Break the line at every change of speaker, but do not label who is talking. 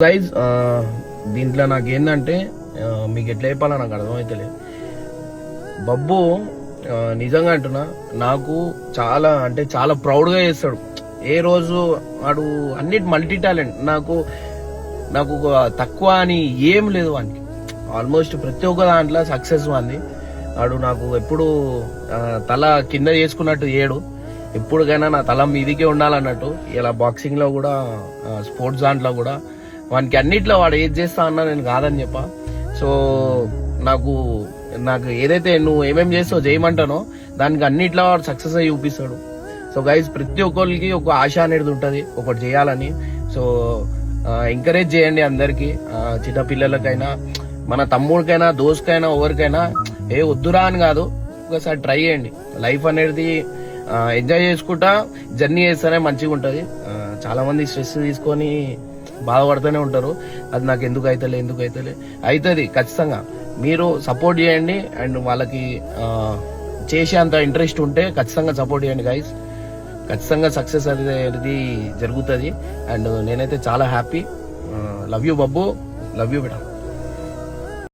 Guys దీంట్లో నాకు ఏంటంటే మీకు ఎట్లా చెప్పాలో నాకు అర్థమైతలే. బబ్బు నిజంగా అంటున్నా, నాకు చాలా అంటే చాలా ప్రౌడ్గా చేస్తాడు. ఏ రోజు వాడు అన్నిటి మల్టీ టాలెంట్. నాకు తక్కువ అని ఏం లేదు వానికి. ఆల్మోస్ట్ ప్రతి ఒక్క దాంట్లో సక్సెస్ వాంది. వాడు నాకు ఎప్పుడు తల కింద చేసుకున్నట్టు ఏడు, ఎప్పుడుకైనా నా తల మీదికే ఉండాలన్నట్టు. ఇలా బాక్సింగ్ లో కూడా స్పోర్ట్స్ దాంట్లో కూడా వానికి అన్నిట్లో వాడు ఏది చేస్తా అన్నా నేను కాదని చెప్పా. సో నాకు ఏదైతే నువ్వు ఏమేమి చేస్తావు చేయమంటానో దానికి అన్నిట్లో వాడు సక్సెస్ అయ్యి చూపిస్తాడు. సో గైజ్ ప్రతి ఒక్కరికి ఒక ఆశ అనేది ఉంటుంది ఒకటి చేయాలని. సో ఎంకరేజ్ చేయండి అందరికి, చిన్న పిల్లలకైనా మన తమ్ముడికైనా దోస్తుకైనా ఎవరికైనా వద్దురా అని కాదు, ఒకసారి ట్రై చేయండి. లైఫ్ అనేది ఎంజాయ్ చేసుకుంటా జర్నీ చేస్తేనే మంచిగా ఉంటుంది. చాలా మంది స్ట్రెస్ తీసుకొని బాధపడుతూనే ఉంటారు. అది నాకు ఎందుకు అవుతలే అవుతుంది ఖచ్చితంగా. మీరు సపోర్ట్ చేయండి అండ్ వాళ్ళకి చేసేంత ఇంట్రెస్ట్ ఉంటే ఖచ్చితంగా సపోర్ట్ చేయండి గైస్. ఖచ్చితంగా సక్సెస్ అనేది జరుగుతుంది. అండ్ నేనైతే చాలా happy. Love you Babbu, love you beta.